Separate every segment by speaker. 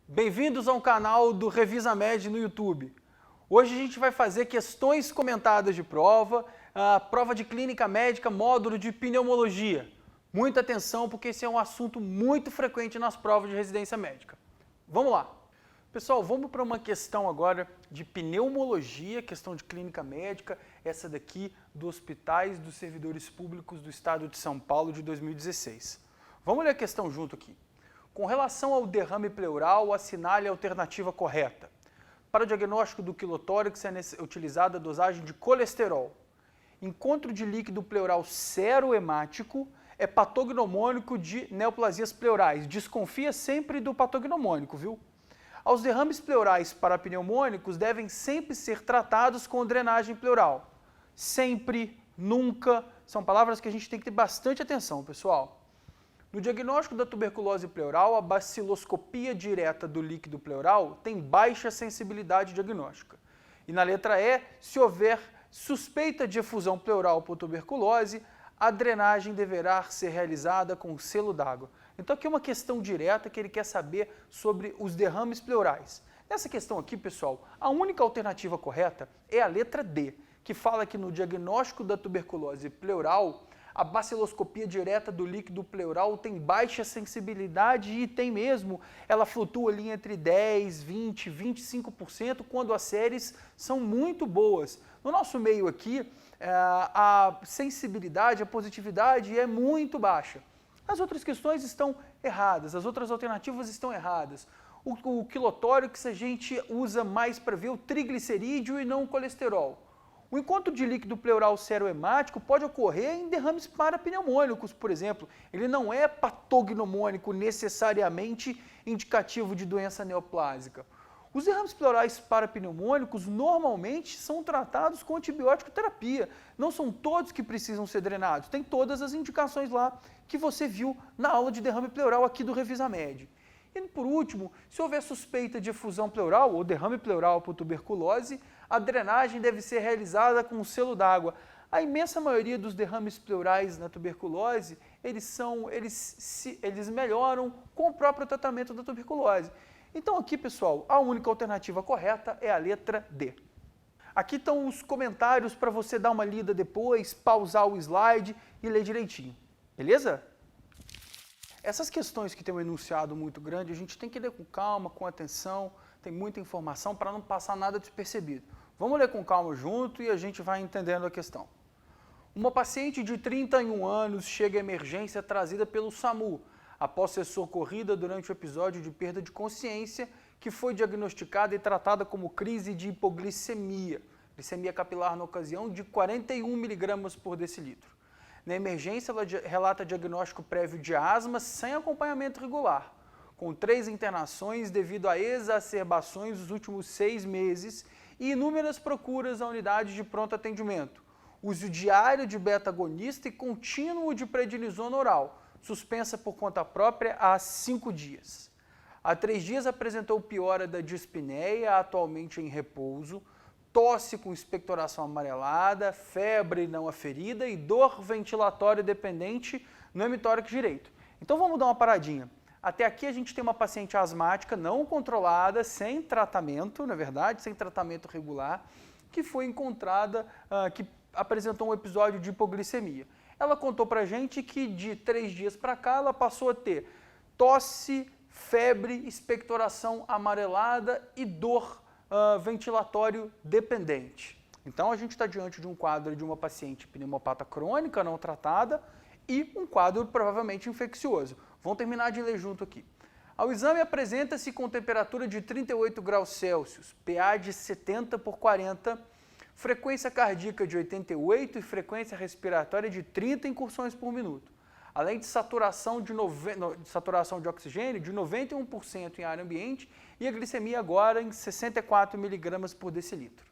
Speaker 1: Bem-vindos ao canal do Revisa Med no YouTube. Hoje a gente vai fazer questões comentadas de prova, prova de clínica médica, módulo de pneumologia. Muita atenção porque esse é um assunto muito frequente nas provas de residência médica. Vamos lá. Pessoal, vamos para uma questão agora de pneumologia, questão de clínica médica, essa daqui dos hospitais dos servidores públicos do estado de São Paulo de 2016. Vamos ler a questão junto aqui. Com relação ao derrame pleural, assinale a alternativa correta. Para o diagnóstico do quilotórax é utilizada a dosagem de colesterol. Encontro de líquido pleural serohemático é patognomônico de neoplasias pleurais. Desconfia sempre do patognomônico, viu? Aos derrames pleurais parapneumônicos devem sempre ser tratados com drenagem pleural. Sempre, nunca, são palavras que a gente tem que ter bastante atenção, pessoal. No diagnóstico da tuberculose pleural, a baciloscopia direta do líquido pleural tem baixa sensibilidade diagnóstica. E na letra E, se houver suspeita de efusão pleural por tuberculose, a drenagem deverá ser realizada com selo d'água. Então aqui é uma questão direta que ele quer saber sobre os derrames pleurais. Nessa questão aqui, pessoal, a única alternativa correta é a letra D, que fala que no diagnóstico da tuberculose pleural, a baciloscopia direta do líquido pleural tem baixa sensibilidade e tem mesmo, ela flutua ali entre 10, 20, 25% quando as séries são muito boas. No nosso meio aqui, a sensibilidade, a positividade é muito baixa. As outras questões estão erradas, as outras alternativas estão erradas. O quilotórax a gente usa mais para ver o triglicerídeo e não o colesterol. O encontro de líquido pleural serohemático pode ocorrer em derrames parapneumônicos, por exemplo. Ele não é patognomônico necessariamente indicativo de doença neoplásica. Os derrames pleurais parapneumônicos normalmente são tratados com antibiótico terapia. Não são todos que precisam ser drenados. Tem todas as indicações lá que você viu na aula de derrame pleural aqui do Revisa Med. E por último, se houver suspeita de efusão pleural ou derrame pleural por tuberculose, a drenagem deve ser realizada com um selo d'água. A imensa maioria dos derrames pleurais na tuberculose, eles melhoram com o próprio tratamento da tuberculose. Então aqui, pessoal, a única alternativa correta é a letra D. Aqui estão os comentários para você dar uma lida depois, pausar o slide e ler direitinho. Beleza? Essas questões que tem um enunciado muito grande, a gente tem que ler com calma, com atenção, tem muita informação para não passar nada despercebido. Vamos ler com calma junto e a gente vai entendendo a questão. Uma paciente de 31 anos chega à emergência trazida pelo SAMU, após ser socorrida durante o episódio de perda de consciência, que foi diagnosticada e tratada como crise de hipoglicemia, glicemia capilar na ocasião de 41 mg por decilitro. Na emergência, ela relata diagnóstico prévio de asma sem acompanhamento regular, com 3 internações devido a exacerbações nos últimos 6 meses e inúmeras procuras à unidade de pronto atendimento, uso diário de beta-agonista e contínuo de prednisona oral, suspensa por conta própria há 5 dias. Há 3 dias apresentou piora da dispneia, atualmente em repouso, tosse com expectoração amarelada, febre não aferida e dor ventilatória dependente no hemitórax direito. Então vamos dar uma paradinha. Até aqui a gente tem uma paciente asmática não controlada, sem tratamento, na verdade, sem tratamento regular, que foi encontrada, que apresentou um episódio de hipoglicemia. Ela contou pra gente que de 3 dias para cá ela passou a ter tosse, febre, expectoração amarelada e dor ventilatório dependente. Então a gente está diante de um quadro de uma paciente pneumopata crônica não tratada e um quadro provavelmente infeccioso. Vamos terminar de ler junto aqui. Ao exame apresenta-se com temperatura de 38 graus Celsius, PA de 70 por 40, frequência cardíaca de 88 e frequência respiratória de 30 incursões por minuto, além de saturação de oxigênio de 91% em ar ambiente e a glicemia agora em 64 mg por decilitro.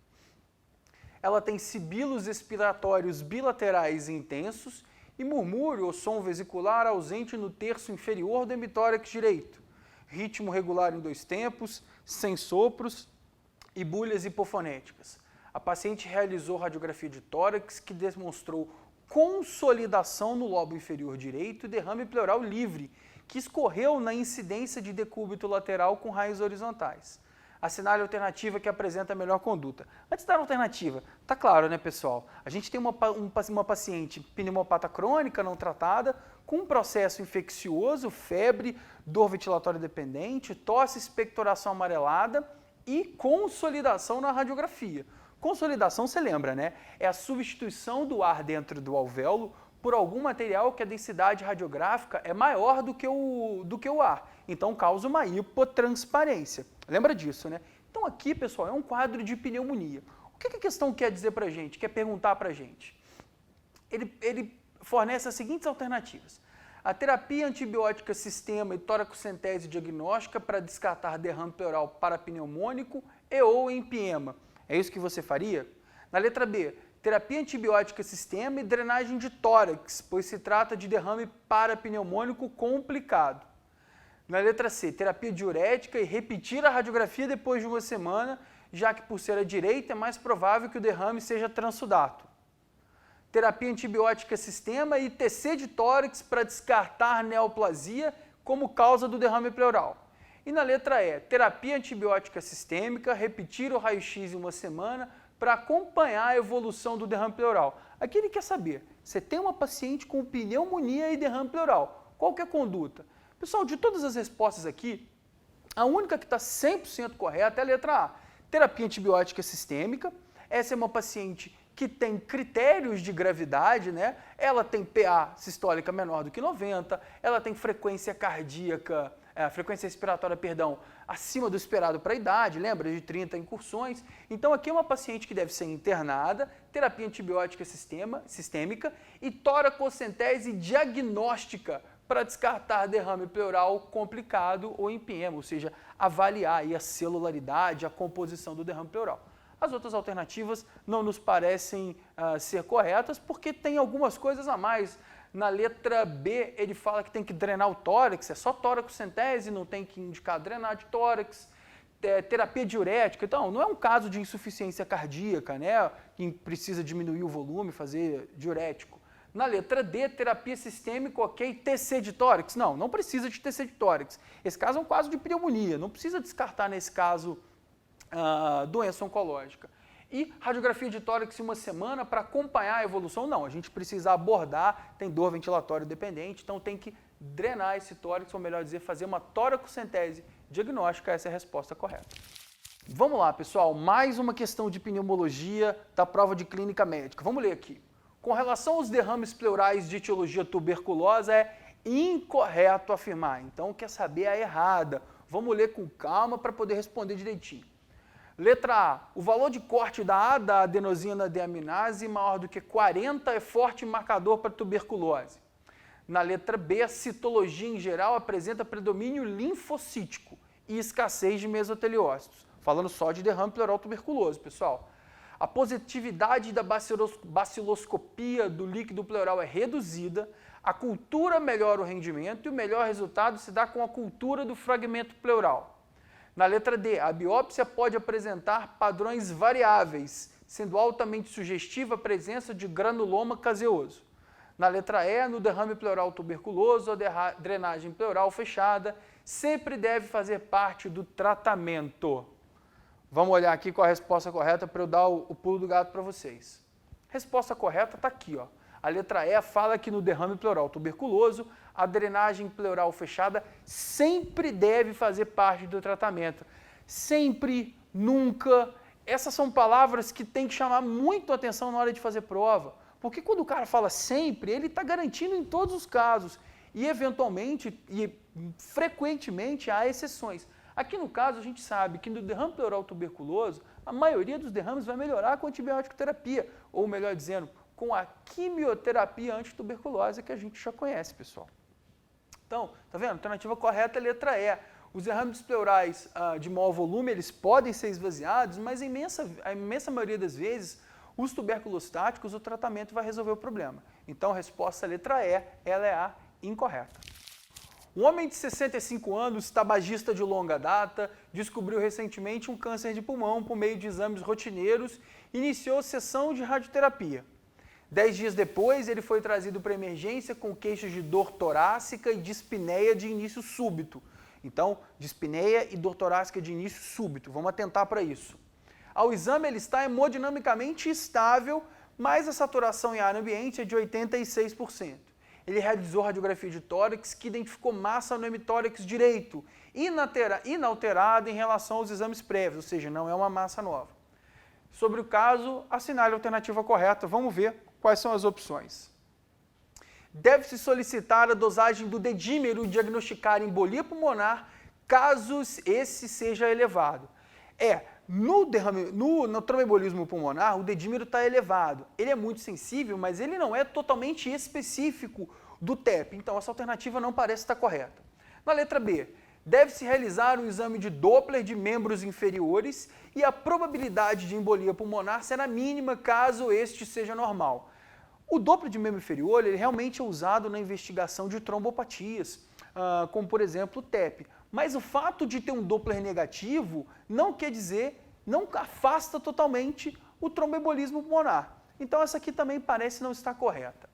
Speaker 1: Ela tem sibilos expiratórios bilaterais intensos e murmúrio ou som vesicular ausente no terço inferior do hemitórax direito, ritmo regular em 2 tempos, sem sopros e bulhas hipofonéticas. A paciente realizou radiografia de tórax que demonstrou consolidação no lobo inferior direito e derrame pleural livre, que escorreu na incidência de decúbito lateral com raios horizontais. Assinale a alternativa que apresenta a melhor conduta. Antes da alternativa, tá claro, né, pessoal? A gente tem uma paciente pneumopata crônica não tratada, com um processo infeccioso, febre, dor ventilatória dependente, tosse, expectoração amarelada e consolidação na radiografia. Consolidação, você lembra, né? É a substituição do ar dentro do alvéolo por algum material que a densidade radiográfica é maior do que o ar. Então, causa uma hipotransparência. Lembra disso, né? Então, aqui, pessoal, é um quadro de pneumonia. O que a questão quer dizer para a gente, quer perguntar para a gente? Ele fornece as seguintes alternativas. A terapia antibiótica sistema e toracocentese diagnóstica para descartar derrame pleural parapneumônico e ou empiema. É isso que você faria? Na letra B, terapia antibiótica sistema e drenagem de tórax, pois se trata de derrame parapneumônico complicado. Na letra C, terapia diurética e repetir a radiografia depois de uma semana, já que por ser à direita é mais provável que o derrame seja transudato. Terapia antibiótica sistema e TC de tórax para descartar neoplasia como causa do derrame pleural. E na letra E, terapia antibiótica sistêmica, repetir o raio-x em uma semana para acompanhar a evolução do derrame pleural. Aqui ele quer saber, você tem uma paciente com pneumonia e derrame pleural, qual que é a conduta? Pessoal, de todas as respostas aqui, a única que está 100% correta é a letra A. Terapia antibiótica sistêmica, essa é uma paciente que tem critérios de gravidade, né? Ela tem PA sistólica menor do que 90, ela tem frequência cardíaca, frequência respiratória, perdão, acima do esperado para a idade, lembra? De 30 incursões. Então aqui é uma paciente que deve ser internada, terapia antibiótica sistêmica e toracocentese diagnóstica para descartar derrame pleural complicado ou empiema, ou seja, avaliar aí a celularidade, a composição do derrame pleural. As outras alternativas não nos parecem ser corretas porque tem algumas coisas a mais. Na letra B, ele fala que tem que drenar o tórax, é só toracocentese, não tem que indicar drenar de tórax. Terapia diurética, então, não é um caso de insuficiência cardíaca, né, que precisa diminuir o volume, fazer diurético. Na letra D, terapia sistêmica, ok, TC de tórax. Não precisa de TC de tórax. Esse caso é um caso de pneumonia, não precisa descartar nesse caso doença oncológica. E radiografia de tórax em uma semana para acompanhar a evolução? Não, a gente precisa abordar, tem dor ventilatória dependente, então tem que drenar esse tórax, ou melhor dizer, fazer uma toracocentese diagnóstica, essa é a resposta correta. Vamos lá, pessoal, mais uma questão de pneumologia da prova de clínica médica. Vamos ler aqui. Com relação aos derrames pleurais de etiologia tuberculosa, é incorreto afirmar. Então, quer saber a errada. Vamos ler com calma para poder responder direitinho. Letra A. O valor de corte da adenosina deaminase maior do que 40 é forte marcador para tuberculose. Na letra B, a citologia em geral apresenta predomínio linfocítico e escassez de mesoteliócitos. Falando só de derrame pleural tuberculoso, pessoal. A positividade da baciloscopia do líquido pleural é reduzida, a cultura melhora o rendimento e o melhor resultado se dá com a cultura do fragmento pleural. Na letra D, a biópsia pode apresentar padrões variáveis, sendo altamente sugestiva a presença de granuloma caseoso. Na letra E, no derrame pleural tuberculoso, a drenagem pleural fechada sempre deve fazer parte do tratamento. Vamos olhar aqui qual a resposta correta para eu dar o pulo do gato para vocês. Resposta correta está aqui, ó. A letra E fala que no derrame pleural tuberculoso, a drenagem pleural fechada sempre deve fazer parte do tratamento. Sempre, nunca. Essas são palavras que tem que chamar muito a atenção na hora de fazer prova. Porque quando o cara fala sempre, ele está garantindo em todos os casos. E eventualmente, e frequentemente, há exceções. Aqui no caso, a gente sabe que no derrame pleural tuberculoso, a maioria dos derrames vai melhorar com antibiótico terapia, ou melhor dizendo, com a quimioterapia antituberculose que a gente já conhece, pessoal. Então, tá vendo? A alternativa correta é a letra E. Os derrames pleurais de maior volume, eles podem ser esvaziados, mas a imensa maioria das vezes, os tuberculostáticos, o tratamento vai resolver o problema. Então, a resposta é a letra E, ela é a incorreta. Um homem de 65 anos, tabagista de longa data, descobriu recentemente um câncer de pulmão por meio de exames rotineiros e iniciou sessão de radioterapia. 10 dias depois, ele foi trazido para emergência com queixas de dor torácica e dispneia de início súbito. Então, dispneia e dor torácica de início súbito. Vamos atentar para isso. Ao exame, ele está hemodinamicamente estável, mas a saturação em ar ambiente é de 86%. Ele realizou radiografia de tórax, que identificou massa no hemitórax direito, inalterada em relação aos exames prévios, ou seja, não é uma massa nova. Sobre o caso, assinale a alternativa correta. Vamos ver quais são as opções. Deve-se solicitar a dosagem do dedímero e diagnosticar embolia pulmonar, caso esse seja elevado. No tromboembolismo pulmonar, o dedímero está elevado. Ele é muito sensível, mas ele não é totalmente específico do TEP. Então, essa alternativa não parece estar correta. Na letra B, deve-se realizar um exame de Doppler de membros inferiores e a probabilidade de embolia pulmonar será mínima caso este seja normal. O Doppler de membro inferior ele realmente é usado na investigação de trombopatias, como por exemplo o TEP. Mas o fato de ter um Doppler negativo não quer dizer, não afasta totalmente o tromboembolismo pulmonar. Então essa aqui também parece não estar correta.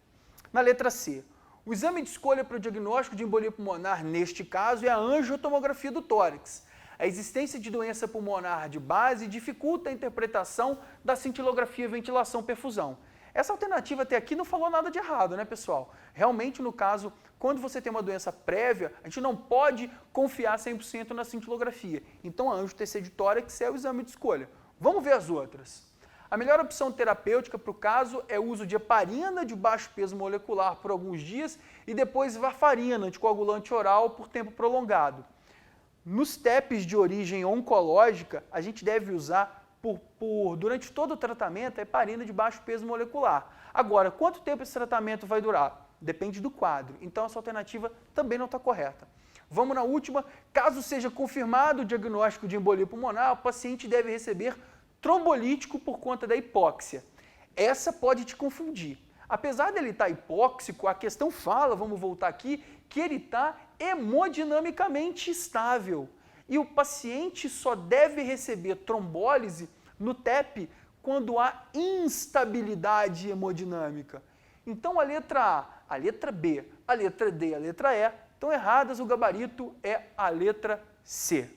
Speaker 1: Na letra C, o exame de escolha para o diagnóstico de embolia pulmonar, neste caso, é a angiotomografia do tórax. A existência de doença pulmonar de base dificulta a interpretação da cintilografia ventilação-perfusão. Essa alternativa até aqui não falou nada de errado, né, pessoal? Realmente, no caso, quando você tem uma doença prévia, a gente não pode confiar 100% na cintilografia. Então, a angio-TC de tórax é o exame de escolha. Vamos ver as outras. A melhor opção terapêutica para o caso é o uso de heparina de baixo peso molecular por alguns dias e depois varfarina, anticoagulante oral, por tempo prolongado. Nos TEPs de origem oncológica, a gente deve usar durante todo o tratamento a heparina de baixo peso molecular. Agora, quanto tempo esse tratamento vai durar? Depende do quadro. Então, essa alternativa também não está correta. Vamos na última. Caso seja confirmado o diagnóstico de embolia pulmonar, o paciente deve receber trombolítico por conta da hipóxia. Essa pode te confundir. Apesar dele estar hipóxico, a questão fala, vamos voltar aqui, que ele está hemodinamicamente estável. E o paciente só deve receber trombólise no TEP quando há instabilidade hemodinâmica. Então a letra A, a letra B, a letra D e a letra E estão erradas, o gabarito é a letra C.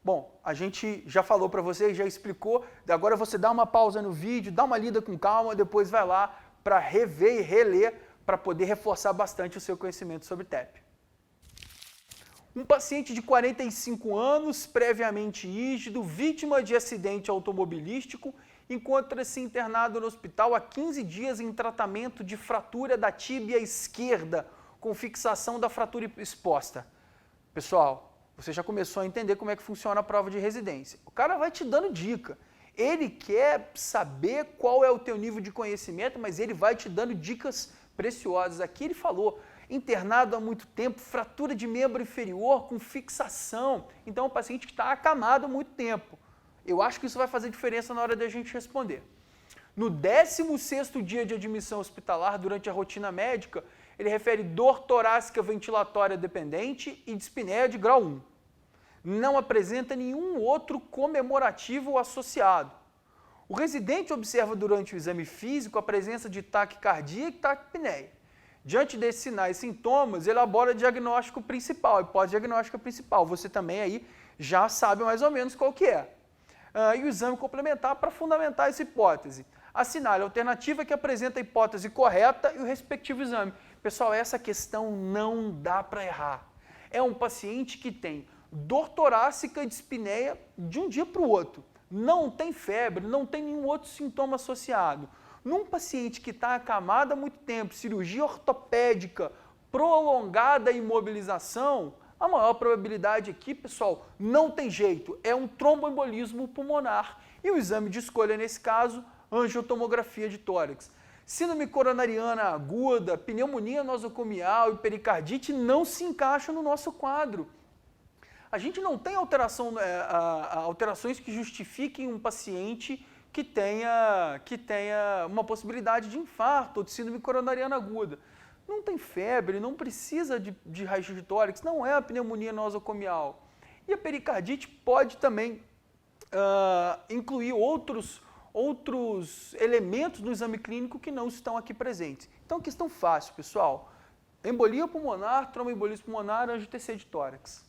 Speaker 1: Bom, a gente já falou para vocês, já explicou, agora você dá uma pausa no vídeo, dá uma lida com calma, depois vai lá para rever e reler para poder reforçar bastante o seu conhecimento sobre TEP. Um paciente de 45 anos, previamente rígido, vítima de acidente automobilístico, encontra-se internado no hospital há 15 dias em tratamento de fratura da tíbia esquerda, com fixação da fratura exposta. Pessoal, você já começou a entender como é que funciona a prova de residência. O cara vai te dando dica. Ele quer saber qual é o teu nível de conhecimento, mas ele vai te dando dicas preciosas. Aqui ele falou, internado há muito tempo, fratura de membro inferior com fixação. Então, é um paciente que está acamado há muito tempo. Eu acho que isso vai fazer diferença na hora da gente responder. No 16º dia de admissão hospitalar, durante a rotina médica, ele refere dor torácica ventilatória dependente e dispneia de grau 1. Não apresenta nenhum outro comemorativo associado. O residente observa durante o exame físico a presença de taquicardia e taquipneia. Diante desses sinais e sintomas, elabora o diagnóstico principal, a hipótese diagnóstica principal. Você também aí já sabe mais ou menos qual que é. E o exame complementar para fundamentar essa hipótese. Assinale a alternativa que apresenta a hipótese correta e o respectivo exame. Pessoal, essa questão não dá para errar. É um paciente que tem dor torácica e dispneia de um dia para o outro. Não tem febre, não tem nenhum outro sintoma associado. Num paciente que está acamado há muito tempo, cirurgia ortopédica, prolongada imobilização, a maior probabilidade aqui, pessoal, não tem jeito, é um tromboembolismo pulmonar. E o exame de escolha nesse caso, angiotomografia de tórax. Síndrome coronariana aguda, pneumonia nosocomial e pericardite não se encaixam no nosso quadro. A gente não tem alterações que justifiquem um paciente que tenha uma possibilidade de infarto ou de síndrome coronariana aguda. Não tem febre, não precisa de raio-x de tórax, não é a pneumonia nosocomial. E a pericardite pode também incluir outros outros elementos do exame clínico que não estão aqui presentes. Então, questão fácil, pessoal. Embolia pulmonar, tromboembolismo pulmonar, angio-TC de tórax.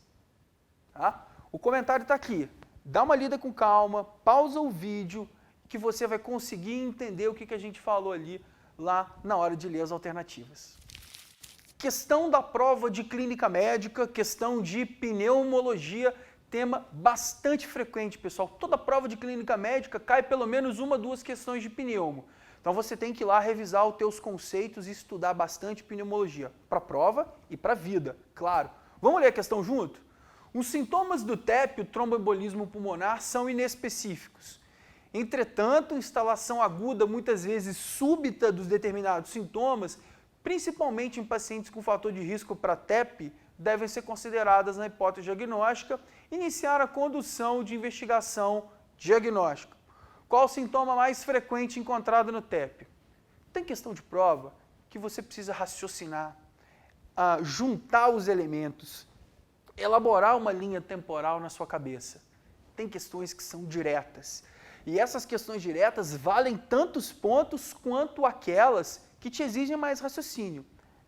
Speaker 1: Tá? O comentário está aqui. Dá uma lida com calma, pausa o vídeo, que você vai conseguir entender o que a gente falou ali lá na hora de ler as alternativas. Questão da prova de clínica médica, questão de pneumologia, tema bastante frequente, pessoal. Toda prova de clínica médica cai pelo menos uma, duas questões de pneumo. Então você tem que ir lá revisar os teus conceitos e estudar bastante pneumologia, para a prova e para a vida, claro. Vamos ler a questão junto? Os sintomas do TEP, o tromboembolismo pulmonar, são inespecíficos. Entretanto, instalação aguda, muitas vezes súbita dos determinados sintomas, principalmente em pacientes com fator de risco para TEP, devem ser consideradas na hipótese diagnóstica, iniciar a condução de investigação diagnóstica. Qual o sintoma mais frequente encontrado no TEP? Tem questão de prova que você precisa raciocinar, juntar os elementos, elaborar uma linha temporal na sua cabeça. Tem questões que são diretas. E essas questões diretas valem tantos pontos quanto aquelas que te exigem mais raciocínio.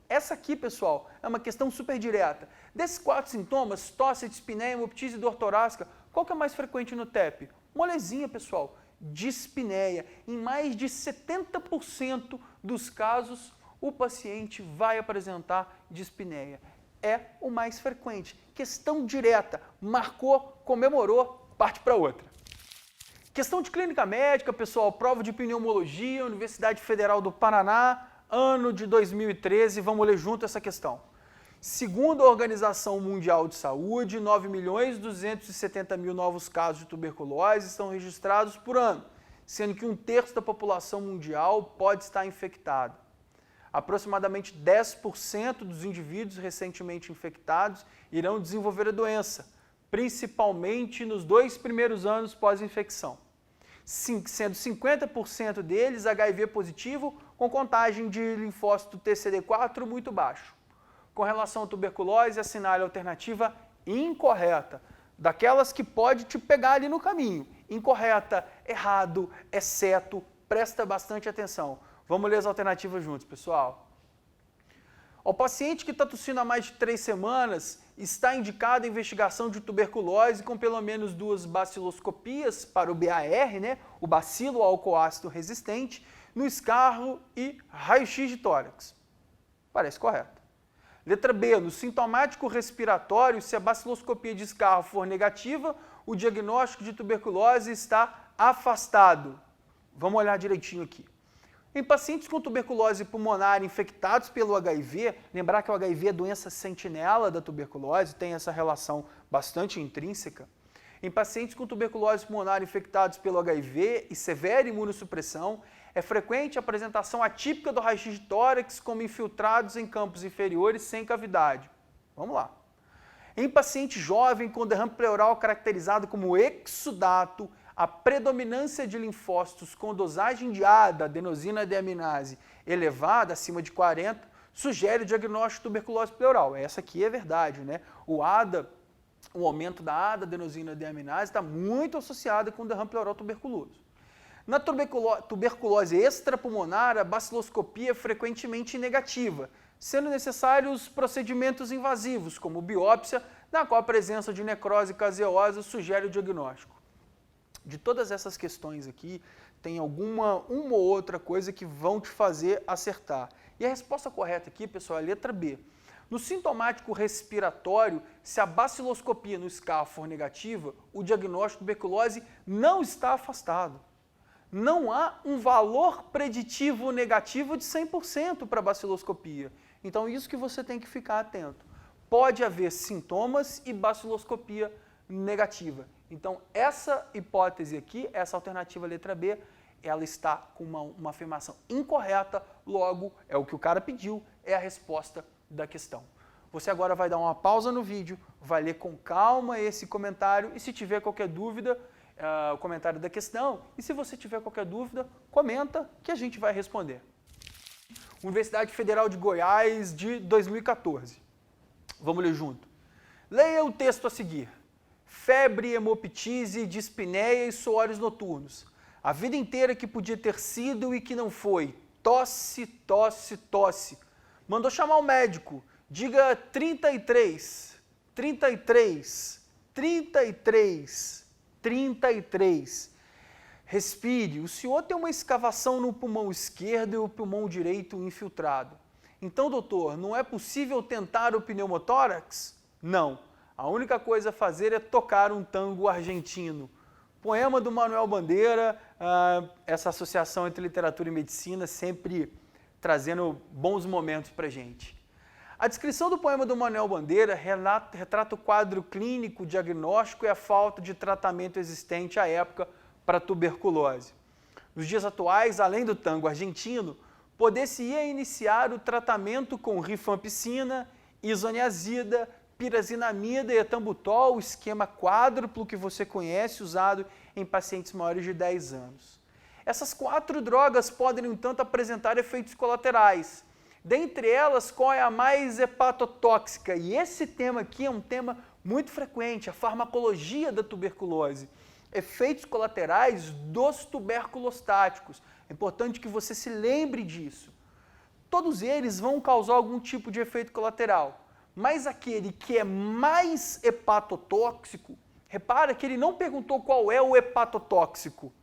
Speaker 1: Essa aqui, pessoal, é uma questão super direta. Desses 4 sintomas, tosse, dispneia, hemoptise e dor torácica, qual que é mais frequente no TEP? Molezinha, pessoal, dispneia. Em mais de 70% dos casos, o paciente vai apresentar dispneia. É o mais frequente. Questão direta. Marcou, comemorou, parte para outra. Questão de clínica médica, pessoal, prova de pneumologia, Universidade Federal do Paraná, ano de 2013, vamos ler junto essa questão. Segundo a Organização Mundial de Saúde, 9.270.000 novos casos de tuberculose estão registrados por ano, sendo que 1/3 da população mundial pode estar infectada. Aproximadamente 10% dos indivíduos recentemente infectados irão desenvolver a doença, principalmente nos 2 primeiros anos pós-infecção, sendo 50% deles HIV positivo com contagem de linfócito TCD4 muito baixo. Com relação à tuberculose, assinale a alternativa incorreta, daquelas que pode te pegar ali no caminho. Incorreta, errado, exceto, presta bastante atenção. Vamos ler as alternativas juntos, pessoal. O paciente que está tossindo há mais de 3 semanas está indicado a investigação de tuberculose com pelo menos 2 baciloscopias para o BAR, né, o bacilo álcool-ácido resistente, no escarro e raio-x de tórax. Parece correto. Letra B, no sintomático respiratório, se a baciloscopia de escarro for negativa, o diagnóstico de tuberculose está afastado. Vamos olhar direitinho aqui. Em pacientes com tuberculose pulmonar infectados pelo HIV, lembrar que o HIV é doença sentinela da tuberculose, tem essa relação bastante intrínseca. Em pacientes com tuberculose pulmonar infectados pelo HIV e severa imunossupressão, é frequente a apresentação atípica do raio-x de tórax como infiltrados em campos inferiores sem cavidade. Vamos lá. Em paciente jovem com derrame pleural caracterizado como exudato, a predominância de linfócitos com dosagem de ADA, adenosina deaminase, elevada, acima de 40, sugere o diagnóstico de tuberculose pleural. Essa aqui é verdade, né? O aumento da ADA, adenosina deaminase, está muito associado com o derrame pleural tuberculoso. Na tuberculose extrapulmonar, a baciloscopia é frequentemente negativa, sendo necessários procedimentos invasivos, como biópsia, na qual a presença de necrose caseosa sugere o diagnóstico. De todas essas questões aqui, tem uma ou outra coisa que vão te fazer acertar. E a resposta correta aqui, pessoal, é a letra B. No sintomático respiratório, se a baciloscopia no escarro for negativa, o diagnóstico de tuberculose não está afastado. Não há um valor preditivo negativo de 100% para a baciloscopia. Então, isso que você tem que ficar atento. Pode haver sintomas e baciloscopia negativa. Então, essa hipótese aqui, essa alternativa letra B, ela está com uma afirmação incorreta, logo, é o que o cara pediu, é a resposta da questão. Você agora vai dar uma pausa no vídeo, vai ler com calma esse comentário e se tiver qualquer dúvida, o comentário da questão, e se você tiver qualquer dúvida, comenta que a gente vai responder. Universidade Federal de Goiás, de 2014. Vamos ler junto. Leia o texto a seguir. Febre, hemoptise, dispneia e suores noturnos. A vida inteira que podia ter sido e que não foi. Tosse, tosse, tosse. Mandou chamar o médico. Diga 33, 33, 33, 33. Respire. O senhor tem uma escavação no pulmão esquerdo e o pulmão direito infiltrado. Então, doutor, não é possível tentar o pneumotórax? Não. A única coisa a fazer é tocar um tango argentino. Poema do Manuel Bandeira, essa associação entre literatura e medicina sempre trazendo bons momentos para a gente. A descrição do poema do Manuel Bandeira retrata o quadro clínico, diagnóstico e a falta de tratamento existente à época para tuberculose. Nos dias atuais, além do tango argentino, poder-se-ia iniciar o tratamento com rifampicina, isoniazida, pirazinamida e etambutol, o esquema quádruplo que você conhece, usado em pacientes maiores de 10 anos. Essas 4 drogas podem, no entanto, apresentar efeitos colaterais. Dentre elas, qual é a mais hepatotóxica? E esse tema aqui é um tema muito frequente, a farmacologia da tuberculose. Efeitos colaterais dos tuberculostáticos. É importante que você se lembre disso. Todos eles vão causar algum tipo de efeito colateral. Mas aquele que é mais hepatotóxico, repara que ele não perguntou qual é o hepatotóxico.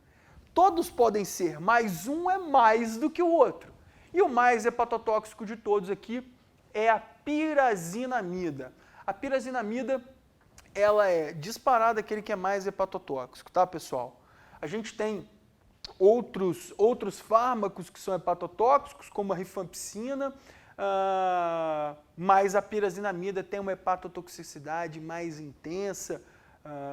Speaker 1: Todos podem ser, mas um é mais do que o outro. E o mais hepatotóxico de todos aqui é a pirazinamida. A pirazinamida, ela é disparada aquele que é mais hepatotóxico, tá, pessoal? A gente tem outros fármacos que são hepatotóxicos, como a rifampicina, mas a pirazinamida tem uma hepatotoxicidade mais intensa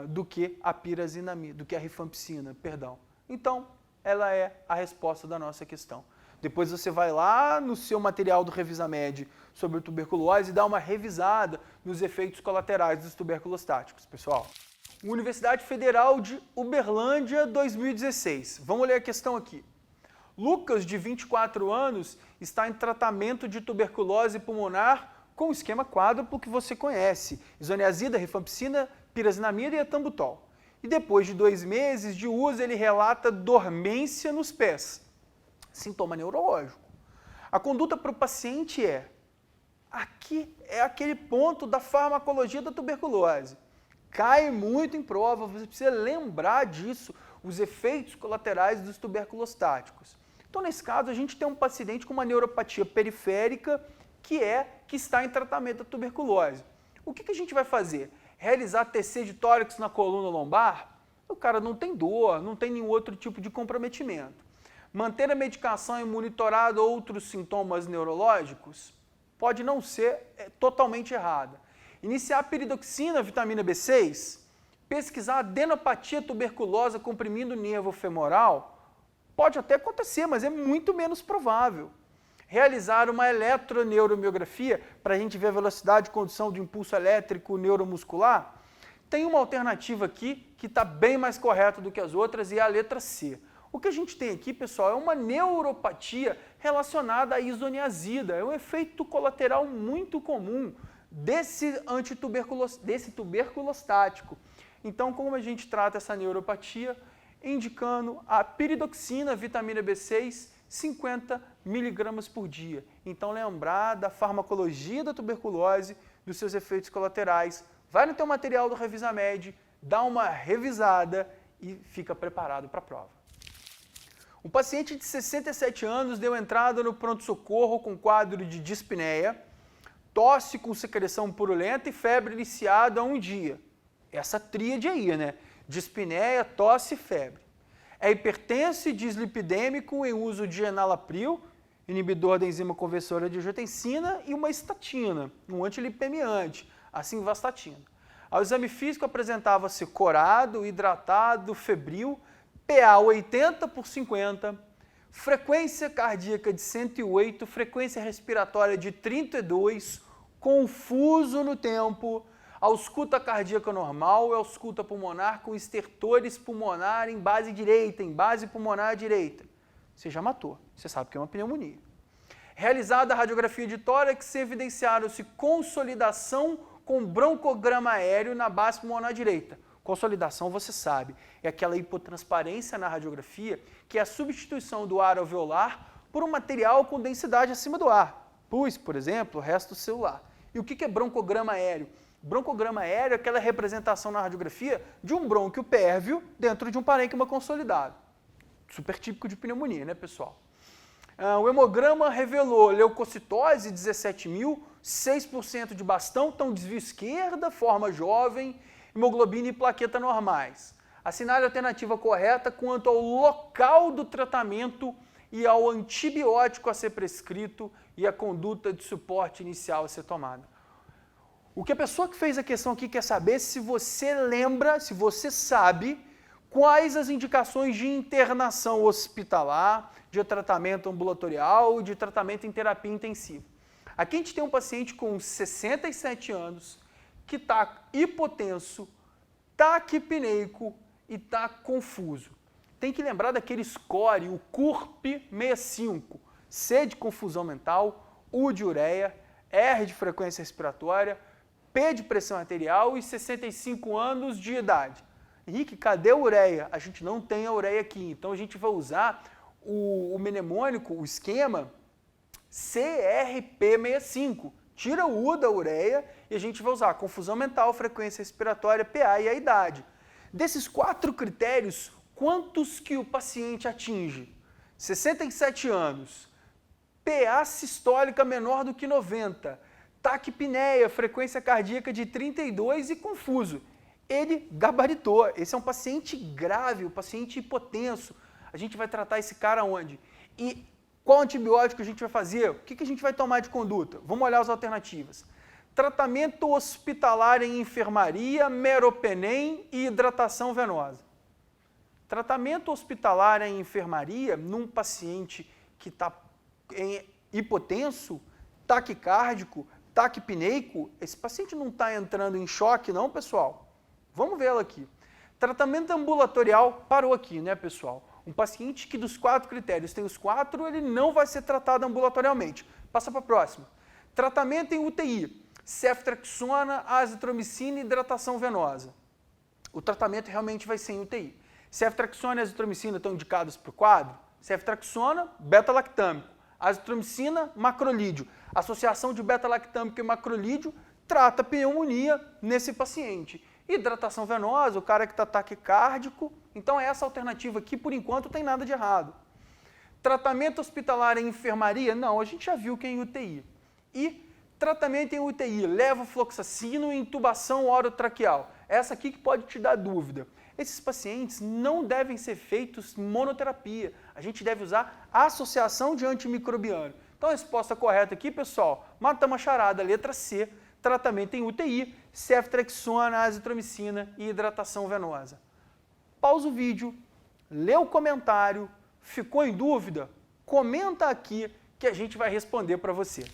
Speaker 1: do que a pirazinamida, do que a rifampicina, perdão. Então, ela é a resposta da nossa questão. Depois você vai lá no seu material do Revisamed sobre tuberculose e dá uma revisada nos efeitos colaterais dos tuberculostáticos, pessoal. Universidade Federal de Uberlândia, 2016. Vamos ler a questão aqui. Lucas, de 24 anos, está em tratamento de tuberculose pulmonar com o esquema quádruplo que você conhece. Isoniazida, rifampicina, pirazinamida e etambutol. E depois de 2 meses de uso, ele relata dormência nos pés. Sintoma neurológico. A conduta para o paciente aqui é aquele ponto da farmacologia da tuberculose. Cai muito em prova, você precisa lembrar disso, os efeitos colaterais dos tuberculostáticos. Então, nesse caso, a gente tem um paciente com uma neuropatia periférica que está em tratamento da tuberculose. O que a gente vai fazer? Realizar TC de tórax na coluna lombar? O cara não tem dor, não tem nenhum outro tipo de comprometimento. Manter a medicação e monitorar outros sintomas neurológicos? Pode não ser totalmente errada. Iniciar piridoxina, vitamina B6? Pesquisar adenopatia tuberculosa comprimindo o nervo femoral? Pode até acontecer, mas é muito menos provável. Realizar uma eletroneuromiografia para a gente ver a velocidade de condução do impulso elétrico neuromuscular? Tem uma alternativa aqui que está bem mais correta do que as outras e é a letra C. O que a gente tem aqui, pessoal, é uma neuropatia relacionada à isoniazida. É um efeito colateral muito comum desse tuberculostático. Então, como a gente trata essa neuropatia? Indicando a piridoxina, vitamina B6, 50 miligramas por dia. Então, lembrar da farmacologia da tuberculose, dos seus efeitos colaterais. Vai no teu material do Revisamed, dá uma revisada e fica preparado para a prova. Um paciente de 67 anos deu entrada no pronto-socorro com quadro de dispneia, tosse com secreção purulenta e febre iniciada há 1 dia. Essa tríade aí, né? Dispneia, tosse e febre. É hipertenso e dislipidêmico em uso de enalapril, inibidor da enzima conversora de angiotensina, e uma estatina, um antilipemiante, a simvastatina. Ao exame físico apresentava-se corado, hidratado, febril, PA 80/50, frequência cardíaca de 108, frequência respiratória de 32, confuso no tempo, ausculta cardíaca normal e ausculta pulmonar com estertores pulmonar em base direita, em base pulmonar direita. Você já matou, você sabe que é uma pneumonia. Realizada a radiografia de tórax, evidenciaram-se consolidação com broncograma aéreo na base pulmonar direita. Consolidação, você sabe, é aquela hipotransparência na radiografia, que é a substituição do ar alveolar por um material com densidade acima do ar. Pus, por exemplo, o resto celular. E o que é broncograma aéreo? Broncograma aéreo é aquela representação na radiografia de um brônquio pérvio dentro de um parênquima consolidado. Super típico de pneumonia, né, pessoal? O hemograma revelou leucocitose 17.000, 6% de bastão, então desvio esquerda, forma jovem, hemoglobina e plaqueta normais. Assinale a alternativa correta quanto ao local do tratamento e ao antibiótico a ser prescrito e a conduta de suporte inicial a ser tomada. O que a pessoa que fez a questão aqui quer saber é se você lembra, se você sabe quais as indicações de internação hospitalar, de tratamento ambulatorial, de tratamento em terapia intensiva. Aqui a gente tem um paciente com 67 anos que está hipotenso, taquipneico e está confuso. Tem que lembrar daquele score, o CURP-65, C de confusão mental, U de ureia, R de frequência respiratória, P de pressão arterial e 65 anos de idade. Henrique, cadê a ureia? A gente não tem a ureia aqui, então a gente vai usar o mnemônico, o esquema CRP65. Tira o U da ureia e a gente vai usar confusão mental, frequência respiratória, PA e a idade. Desses 4 critérios, quantos que o paciente atinge? 67 anos, PA sistólica menor do que 90, taquipneia, frequência cardíaca de 32 e confuso. Ele gabaritou. Esse é um paciente grave, um paciente hipotenso. A gente vai tratar esse cara onde? E qual antibiótico a gente vai fazer? O que a gente vai tomar de conduta? Vamos olhar as alternativas. Tratamento hospitalar em enfermaria, meropenem e hidratação venosa. Tratamento hospitalar em enfermaria num paciente que está hipotenso, taquicárdico, taquipneico, esse paciente não está entrando em choque não, pessoal? Vamos vê-lo aqui. Tratamento ambulatorial parou aqui, né, pessoal? Um paciente que dos 4 critérios tem os 4, ele não vai ser tratado ambulatorialmente. Passa para a próxima. Tratamento em UTI, ceftriaxona, azitromicina e hidratação venosa. O tratamento realmente vai ser em UTI. Ceftriaxona e azitromicina estão indicados para o quadro? Ceftriaxona, beta-lactâmico. Azitromicina, macrolídeo. Associação de beta-lactâmico e macrolídeo trata pneumonia nesse paciente. Hidratação venosa, o cara que está taquicárdico. Então essa alternativa aqui, por enquanto, não tem nada de errado. Tratamento hospitalar em enfermaria? Não, a gente já viu que é em UTI. E tratamento em UTI, levofloxacino e intubação orotraqueal. Essa aqui que pode te dar dúvida. Esses pacientes não devem ser feitos monoterapia. A gente deve usar associação de antimicrobiano. Então a resposta correta aqui, pessoal, matamos a charada, letra C, tratamento em UTI, ceftriaxona, azitromicina e hidratação venosa. Pausa o vídeo, lê o comentário, ficou em dúvida? Comenta aqui que a gente vai responder para você.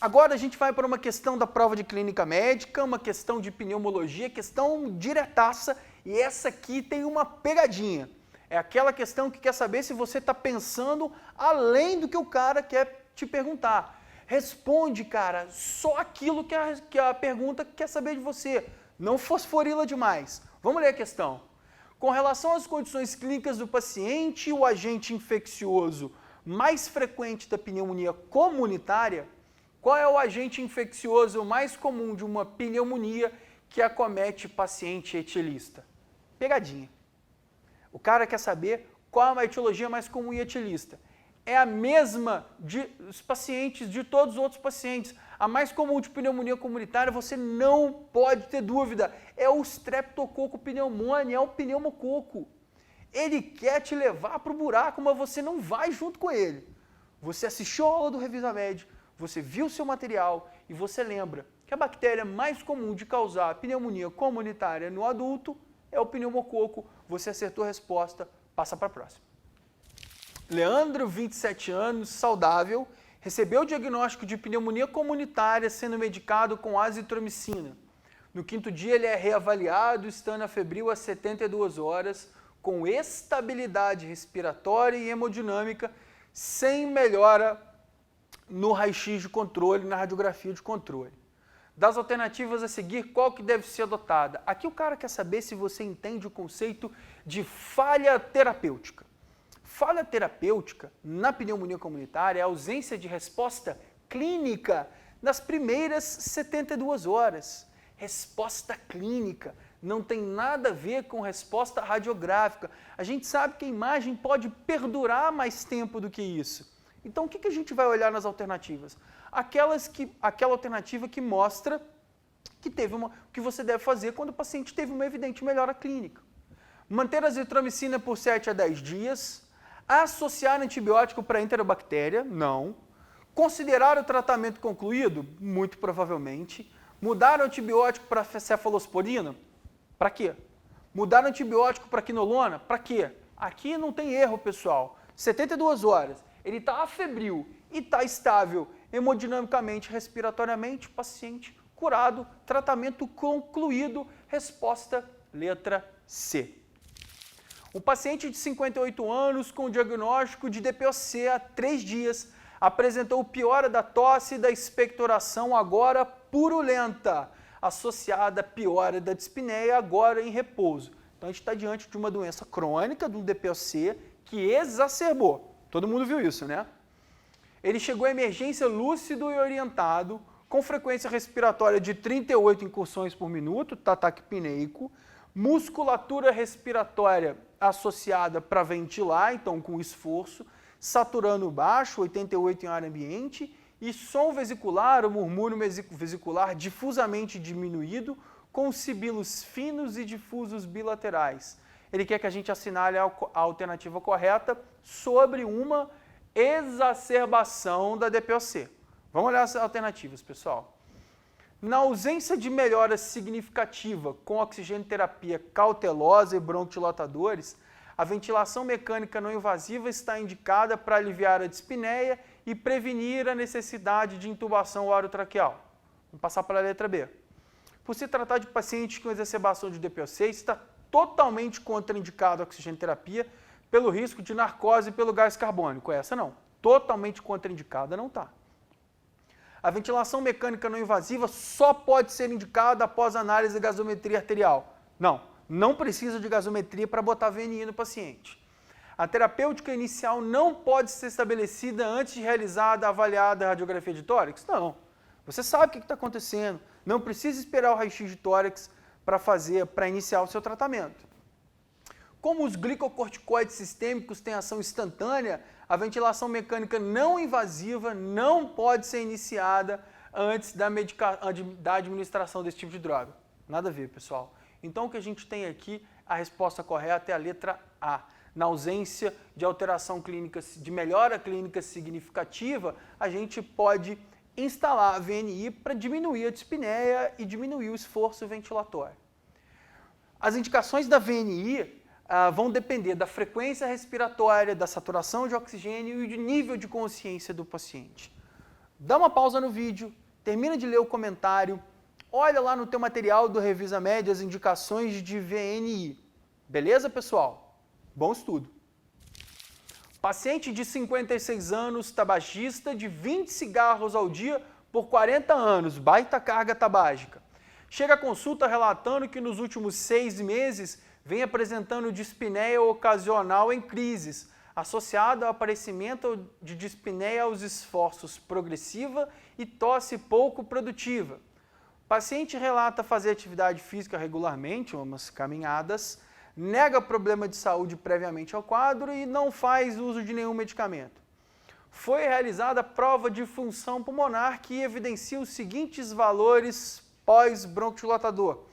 Speaker 1: Agora a gente vai para uma questão da prova de clínica médica, uma questão de pneumologia, questão diretaça, e essa aqui tem uma pegadinha. É aquela questão que quer saber se você está pensando além do que o cara quer te perguntar. Responde, cara, só aquilo que a pergunta quer saber de você. Não fosforila demais. Vamos ler a questão. Com relação às condições clínicas do paciente, o agente infeccioso mais frequente da pneumonia comunitária, qual é o agente infeccioso mais comum de uma pneumonia que acomete paciente etilista? Pegadinha. O cara quer saber qual é a etiologia mais comum em etilista. É a mesma dos pacientes, de todos os outros pacientes. A mais comum de pneumonia comunitária, você não pode ter dúvida, é o Streptococcus pneumoniae, é o pneumococo. Ele quer te levar para o buraco, mas você não vai junto com ele. Você assistiu a aula do Revisamed, você viu o seu material e você lembra que a bactéria mais comum de causar pneumonia comunitária no adulto é o pneumococo. Você acertou a resposta, passa para a próxima. Leandro, 27 anos, saudável, recebeu o diagnóstico de pneumonia comunitária sendo medicado com azitromicina. No 5º dia ele é reavaliado, estando febril a 72 horas, com estabilidade respiratória e hemodinâmica, sem melhora no raio-x de controle, na radiografia de controle. Das alternativas a seguir, qual que deve ser adotada? Aqui o cara quer saber se você entende o conceito de falha terapêutica. Falha terapêutica, na pneumonia comunitária, é a ausência de resposta clínica nas primeiras 72 horas. Resposta clínica não tem nada a ver com resposta radiográfica. A gente sabe que a imagem pode perdurar mais tempo do que isso. Então, o que a gente vai olhar nas alternativas? Aquela alternativa que mostra que você deve fazer quando o paciente teve uma evidente melhora clínica. Manter a azitromicina por 7 a 10 dias. Associar antibiótico para enterobactéria? Não. Considerar o tratamento concluído? Muito provavelmente. Mudar o antibiótico para cefalosporina? Para quê? Mudar o antibiótico para quinolona? Para quê? Aqui não tem erro, pessoal. 72 horas. Ele está afebril e está estável hemodinamicamente, respiratoriamente, paciente curado, tratamento concluído, resposta letra C. Um paciente de 58 anos com diagnóstico de DPOC há 3 dias apresentou piora da tosse e da expectoração agora purulenta, associada à piora da dispneia agora em repouso. Então a gente está diante de uma doença crônica, do DPOC, que exacerbou. Todo mundo viu isso, né? Ele chegou à emergência lúcido e orientado, com frequência respiratória de 38 incursões por minuto, ataque apneico, musculatura respiratória associada para ventilar, então com esforço, saturando baixo, 88 em ar ambiente, e som vesicular, o murmúrio vesicular difusamente diminuído, com sibilos finos e difusos bilaterais. Ele quer que a gente assinale a alternativa correta sobre uma exacerbação da DPOC. Vamos olhar as alternativas, pessoal. Na ausência de melhora significativa com oxigenoterapia cautelosa e bronquidilatadores, a ventilação mecânica não invasiva está indicada para aliviar a dispneia e prevenir a necessidade de intubação orotraqueal. Vamos passar para a letra B. Por se tratar de pacientes com exacerbação de DPOC, está totalmente contraindicado a oxigenoterapia pelo risco de narcose pelo gás carbônico. Essa não. Totalmente contraindicada não está. A ventilação mecânica não invasiva só pode ser indicada após análise de gasometria arterial. Não precisa de gasometria para botar VNI no paciente. A terapêutica inicial não pode ser estabelecida antes de realizada a avaliada radiografia de tórax? Não. Você sabe o que está acontecendo. Não precisa esperar o raio-x de tórax para iniciar o seu tratamento. Como os glicocorticoides sistêmicos têm ação instantânea, a ventilação mecânica não invasiva não pode ser iniciada antes da administração desse tipo de droga. Nada a ver, pessoal. Então, o que a gente tem aqui, a resposta correta é a letra A. Na ausência de alteração clínica, de melhora clínica significativa, a gente pode instalar a VNI para diminuir a dispneia e diminuir o esforço ventilatório. As indicações da VNI vão depender da frequência respiratória, da saturação de oxigênio e do nível de consciência do paciente. Dá uma pausa no vídeo, termina de ler o comentário, olha lá no teu material do Revisa Med as indicações de VNI. Beleza, pessoal? Bom estudo. Paciente de 56 anos, tabagista, de 20 cigarros ao dia por 40 anos, baita carga tabágica. Chega à consulta relatando que nos últimos 6 meses vem apresentando dispneia ocasional em crises, associado ao aparecimento de dispneia aos esforços progressiva e tosse pouco produtiva. O paciente relata fazer atividade física regularmente, umas caminhadas, nega problema de saúde previamente ao quadro e não faz uso de nenhum medicamento. Foi realizada prova de função pulmonar que evidencia os seguintes valores pós-bronquidilatador.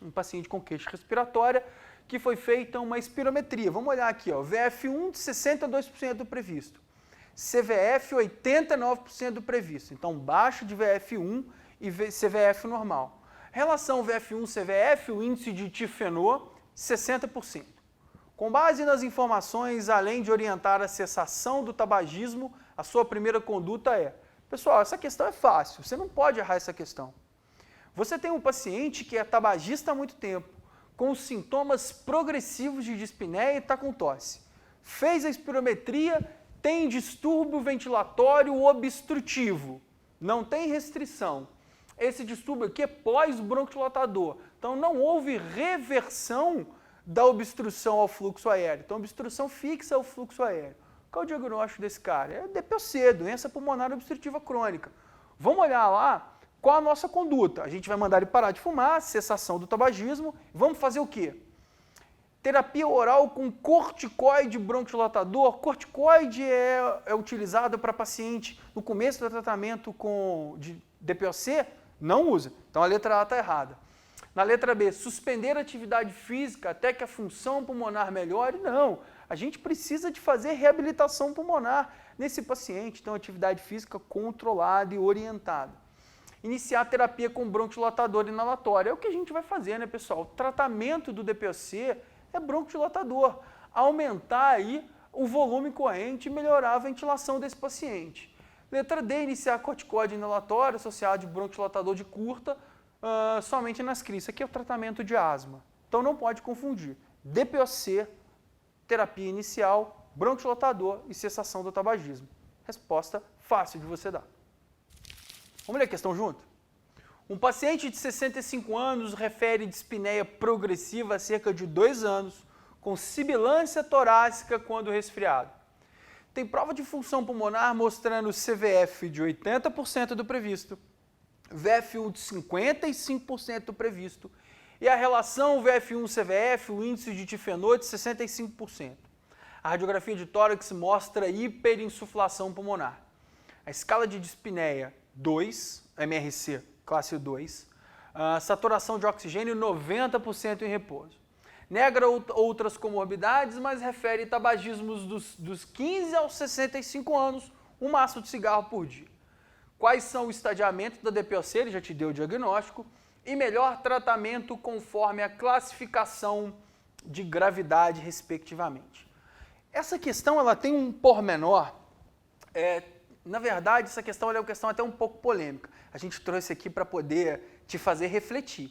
Speaker 1: Um paciente com queixa respiratória que foi feita uma espirometria. Vamos olhar aqui, ó, VF1 de 62% do previsto, CVF 89% do previsto. Então, baixo de VF1 e CVF normal. Relação VF1-CVF, o índice de tifenô, 60%. Com base nas informações, além de orientar a cessação do tabagismo, a sua primeira conduta é: pessoal, essa questão é fácil, você não pode errar essa questão. Você tem um paciente que é tabagista há muito tempo, com sintomas progressivos de dispneia e está com tosse. Fez a espirometria, tem distúrbio ventilatório obstrutivo, não tem restrição. esse distúrbio aqui é pós-bronquidilatador. Então, não houve reversão da obstrução ao fluxo aéreo. Então, a obstrução fixa ao fluxo aéreo. Qual é o diagnóstico desse cara? É DPOC, doença pulmonar obstrutiva crônica. Vamos olhar lá qual a nossa conduta. A gente vai mandar ele parar de fumar, cessação do tabagismo. Vamos fazer o quê? Terapia oral com corticoide bronquidilatador. Corticoide é utilizado para paciente no começo do tratamento de DPOC? Não usa. Então a letra A está errada. Na letra B, suspender a atividade física até que a função pulmonar melhore? Não. A gente precisa de fazer reabilitação pulmonar nesse paciente. Então atividade física controlada e orientada. Iniciar terapia com bronquidilatador inalatório. É o que a gente vai fazer, né, pessoal? O tratamento do DPOC é bronquidilatador. Aumentar aí o volume corrente e melhorar a ventilação desse paciente. Letra D, iniciar corticoide inalatório associado de bronquidilatador de curta, somente nas crises. Isso aqui é o tratamento de asma. Então não pode confundir. DPOC, terapia inicial, bronquidilatador e cessação do tabagismo. Resposta fácil de você dar. Vamos ler a questão junto? Um paciente de 65 anos refere dispneia progressiva há cerca de 2 anos, com sibilância torácica quando resfriado. Tem prova de função pulmonar mostrando CVF de 80% do previsto, VF1 de 55% do previsto e a relação VF1-CVF, o índice de difenor de 65%. A radiografia de tórax mostra hiperinsuflação pulmonar. A escala de dispneia 2, MRC classe 2, saturação de oxigênio 90% em repouso. Nega outras comorbidades, mas refere tabagismos dos 15 aos 65 anos, um maço de cigarro por dia. Quais são o estadiamento da DPOC, ele já te deu o diagnóstico, e melhor tratamento conforme a classificação de gravidade, respectivamente. Essa questão ela tem um pormenor, na verdade, essa questão é uma questão até um pouco polêmica. A gente trouxe aqui para poder te fazer refletir.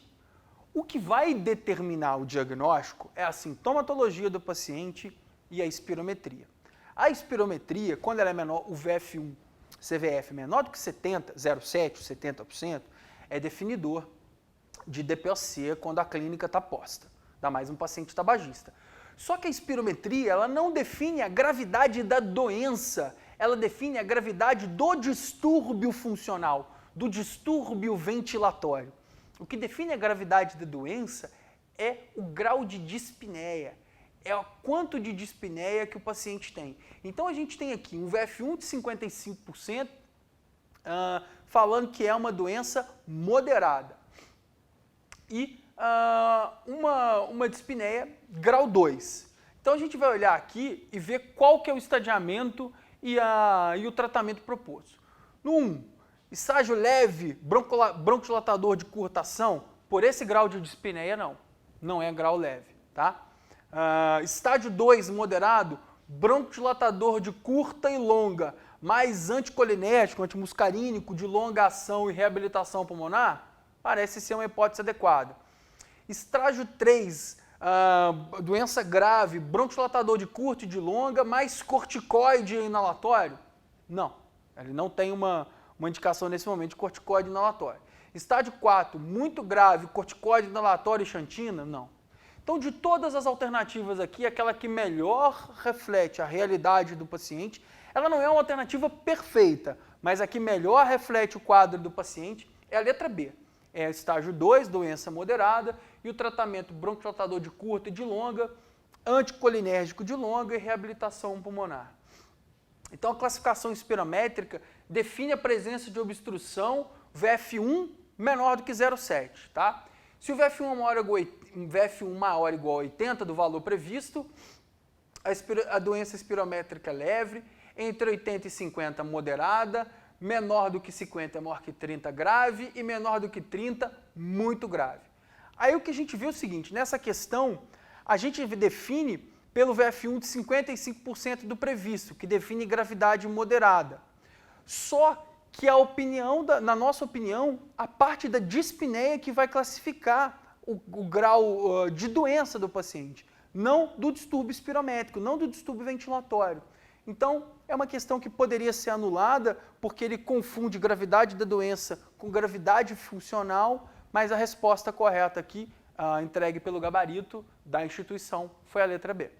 Speaker 1: O que vai determinar o diagnóstico é a sintomatologia do paciente e a espirometria. A espirometria, quando ela é menor, o VF1, CVF menor do que 0,7, 70%, é definidor de DPOC quando a clínica está posta, ainda mais um paciente tabagista. Só que a espirometria, ela não define a gravidade da doença, ela define a gravidade do distúrbio funcional, do distúrbio ventilatório. O que define a gravidade da doença é o grau de dispneia, é o quanto de dispneia que o paciente tem. Então a gente tem aqui um VF1 de 55%, falando que é uma doença moderada. E uma dispneia grau 2. Então a gente vai olhar aqui e ver qual que é o estadiamento e o tratamento proposto. No 1, estágio leve, bronquidilatador de curta ação, por esse grau de dispneia não é grau leve, tá? Estágio 2, moderado, bronquidilatador de curta e longa, mais anticolinérgico, antimuscarínico, de longa ação e reabilitação pulmonar, parece ser uma hipótese adequada. Estágio 3, doença grave, bronquidilatador de curta e de longa, mais corticoide inalatório? Não, ele não tem uma indicação nesse momento de corticoide inalatório. Estágio 4, muito grave, corticoide inalatório e xantina? Não. Então, de todas as alternativas aqui, aquela que melhor reflete a realidade do paciente, ela não é uma alternativa perfeita, mas a que melhor reflete o quadro do paciente é a letra B. É estágio 2, doença moderada, e o tratamento bronquidilatador de curta e de longa, anticolinérgico de longa e reabilitação pulmonar. Então, a classificação espirométrica define a presença de obstrução VF1 menor do que 0,7, tá? Se o VF1 maior ou igual a 80 do valor previsto, a doença espirométrica é leve, entre 80 e 50 moderada, menor do que 50 é maior que 30 grave e menor do que 30 muito grave. Aí o que a gente viu é o seguinte, nessa questão a gente define pelo VF1 de 55% do previsto, que define gravidade moderada. Só que na nossa opinião, a parte da dispneia que vai classificar o grau de doença do paciente, não do distúrbio espirométrico, não do distúrbio ventilatório. Então, é uma questão que poderia ser anulada porque ele confunde gravidade da doença com gravidade funcional, mas a resposta correta aqui, entregue pelo gabarito da instituição, foi a letra B.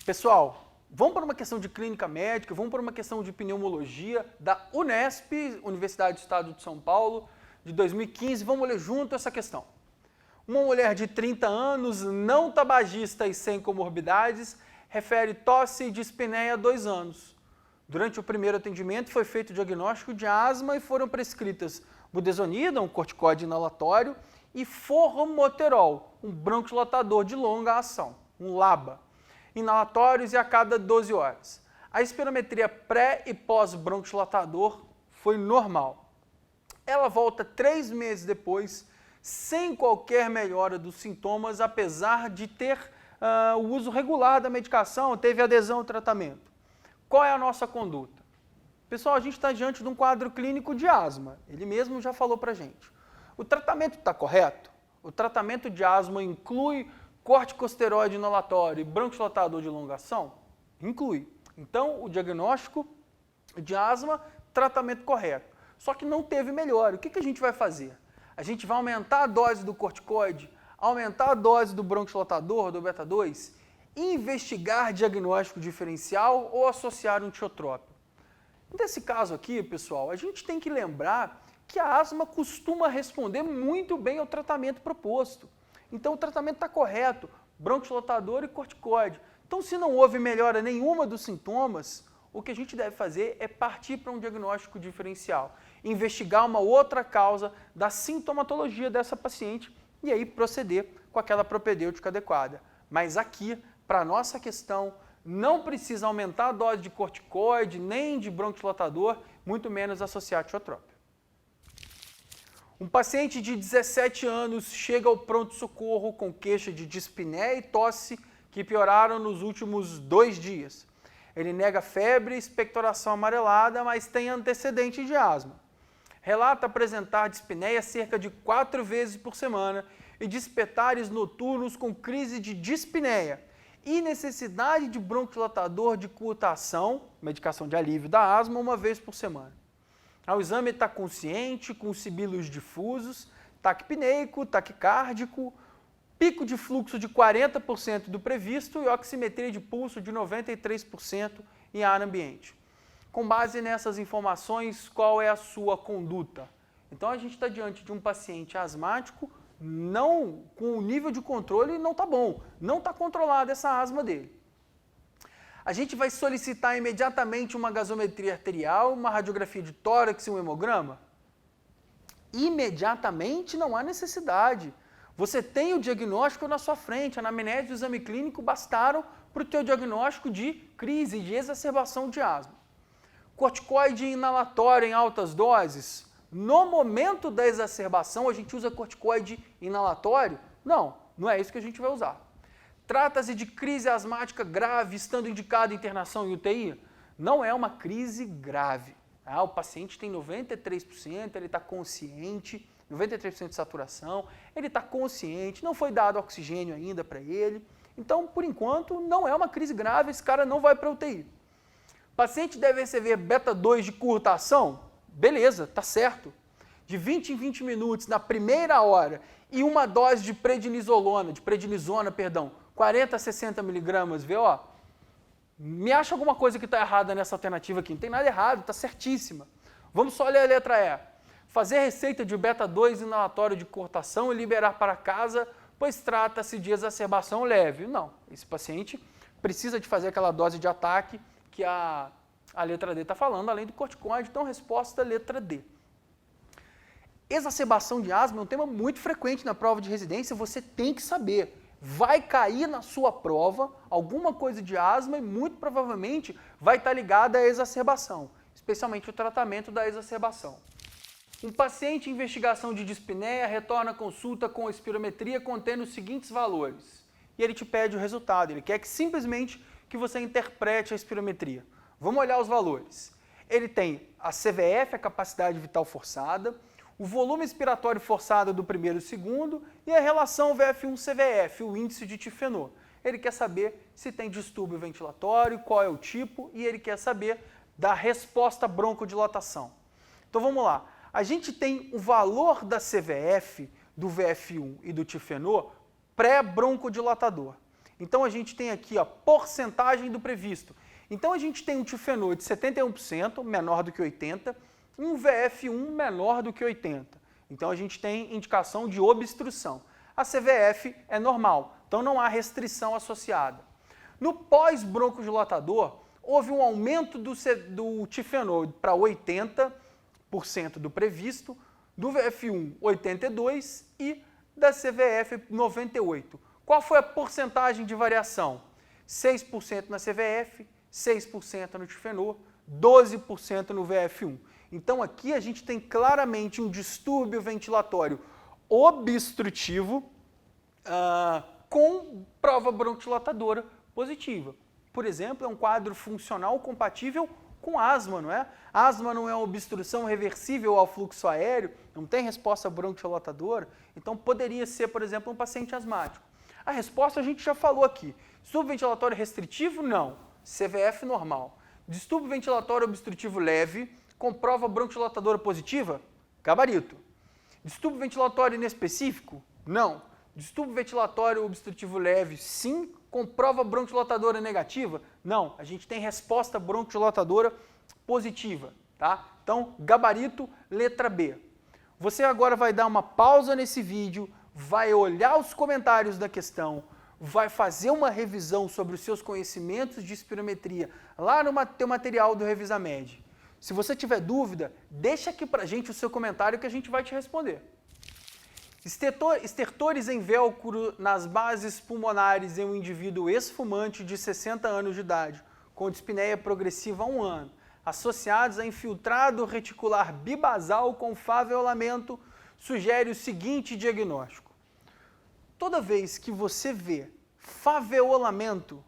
Speaker 1: Pessoal, vamos para uma questão de clínica médica, vamos para uma questão de pneumologia da Unesp, Universidade do Estado de São Paulo, de 2015. Vamos ler junto essa questão. Uma mulher de 30 anos, não tabagista e sem comorbidades, refere tosse e dispneia há 2 anos. Durante o primeiro atendimento foi feito o diagnóstico de asma e foram prescritas budesonida, um corticoide inalatório, e formoterol, um broncodilatador de longa ação, um LABA, inalatórios e a cada 12 horas. A espirometria pré e pós-broncodilatador foi normal. Ela volta 3 meses depois, sem qualquer melhora dos sintomas, apesar de ter o uso regular da medicação, teve adesão ao tratamento. Qual é a nossa conduta? Pessoal, a gente está diante de um quadro clínico de asma. Ele mesmo já falou para a gente. O tratamento está correto? O tratamento de asma inclui corticosteroide inalatório e broncodilatador de longa ação? Inclui. Então, o diagnóstico de asma, tratamento correto. Só que não teve melhora. O que a gente vai fazer? A gente vai aumentar a dose do corticoide, aumentar a dose do broncodilatador, do beta-2, investigar diagnóstico diferencial ou associar um tiotrópico. Nesse caso aqui, pessoal, a gente tem que lembrar que a asma costuma responder muito bem ao tratamento proposto. Então o tratamento está correto, broncodilatador e corticoide. Então se não houve melhora nenhuma dos sintomas, o que a gente deve fazer é partir para um diagnóstico diferencial, investigar uma outra causa da sintomatologia dessa paciente e aí proceder com aquela propedêutica adequada. Mas aqui, para a nossa questão, não precisa aumentar a dose de corticoide, nem de broncodilatador, muito menos associar tiotrópico. Um paciente de 17 anos chega ao pronto-socorro com queixa de dispneia e tosse que pioraram nos últimos 2 dias. Ele nega febre e expectoração amarelada, mas tem antecedente de asma. Relata apresentar dispneia cerca de 4 vezes por semana e despetares noturnos com crise de dispneia e necessidade de broncodilatador de curta ação, medicação de alívio da asma, 1 vez por semana. Ao exame está consciente, com sibilos difusos, taquipneico, taquicárdico, pico de fluxo de 40% do previsto e oximetria de pulso de 93% em ar ambiente. Com base nessas informações, qual é a sua conduta? Então a gente está diante de um paciente asmático, não com o nível de controle não está bom, não está controlada essa asma dele. A gente vai solicitar imediatamente uma gasometria arterial, uma radiografia de tórax e um hemograma? Imediatamente não há necessidade. Você tem o diagnóstico na sua frente, a anamnese e o exame clínico bastaram para o teu diagnóstico de crise, de exacerbação de asma. Corticoide inalatório em altas doses? No momento da exacerbação, a gente usa corticoide inalatório? Não, não é isso que a gente vai usar. Trata-se de crise asmática grave, estando indicada internação em UTI? Não é uma crise grave. O paciente tem 93%, ele está consciente, 93% de saturação, ele está consciente, não foi dado oxigênio ainda para ele. Então, por enquanto, não é uma crise grave, esse cara não vai para a UTI. Paciente deve receber beta-2 de curta ação? Beleza, tá certo. De 20 em 20 minutos na primeira hora e uma dose de prednisona, 40 a 60 miligramas, VO. Me acha alguma coisa que está errada nessa alternativa aqui? Não tem nada errado, está certíssima. Vamos só ler a letra E. Fazer receita de beta-2 inalatório de curta ação e liberar para casa, pois trata-se de exacerbação leve. Não, esse paciente precisa de fazer aquela dose de ataque que a letra D está falando, além do corticoide, então resposta letra D. Exacerbação de asma é um tema muito frequente na prova de residência, você tem que saber. Vai cair na sua prova alguma coisa de asma e muito provavelmente vai estar ligada à exacerbação, especialmente o tratamento da exacerbação. Um paciente em investigação de dispneia retorna à consulta com espirometria contendo os seguintes valores. E ele te pede o resultado, ele quer que simplesmente que você interprete a espirometria. Vamos olhar os valores. Ele tem a CVF, a capacidade vital forçada, o volume expiratório forçado do primeiro e segundo e a relação VF1-CVF, o índice de Tifenot. ele quer saber se tem distúrbio ventilatório, qual é o tipo, e ele quer saber da resposta broncodilatação. Então vamos lá, a gente tem o valor da CVF, do VF1 e do tifenor pré-broncodilatador. Então a gente tem aqui a porcentagem do previsto. Então a gente tem um tifenor de 71%, menor do que 80%, um VF1 menor do que 80%. Então a gente tem indicação de obstrução. A CVF é normal, então não há restrição associada. No pós-broncodilatador, houve um aumento do tifenor para 80% do previsto, do VF1 82% e da CVF 98%. Qual foi a porcentagem de variação? 6% na CVF, 6% no tifenor, 12% no VF1. Então aqui a gente tem claramente um distúrbio ventilatório obstrutivo com prova broncodilatadora positiva. Por exemplo, é um quadro funcional compatível com asma, não é? Asma não é uma obstrução reversível ao fluxo aéreo, não tem resposta broncodilatadora, então poderia ser, por exemplo, um paciente asmático. A resposta a gente já falou aqui. Distúrbio ventilatório restritivo? Não. CVF normal. Distúrbio ventilatório obstrutivo leve, com prova broncodilatadora positiva? Gabarito. Distúrbio ventilatório inespecífico? Não. Distúrbio ventilatório obstrutivo leve, sim, com prova broncodilatadora negativa? Não. A gente tem resposta broncodilatadora positiva, tá? Então, gabarito, letra B. Você agora vai dar uma pausa nesse vídeo, vai olhar os comentários da questão, vai fazer uma revisão sobre os seus conhecimentos de espirometria lá no teu material do Revisamed. Se você tiver dúvida, deixa aqui pra gente o seu comentário que a gente vai te responder. Estertores em velcro nas bases pulmonares em um indivíduo ex-fumante de 60 anos de idade, com dispneia progressiva há 1 ano, associados a infiltrado reticular bibasal com faveolamento, sugere o seguinte diagnóstico. Toda vez que você vê faveolamento,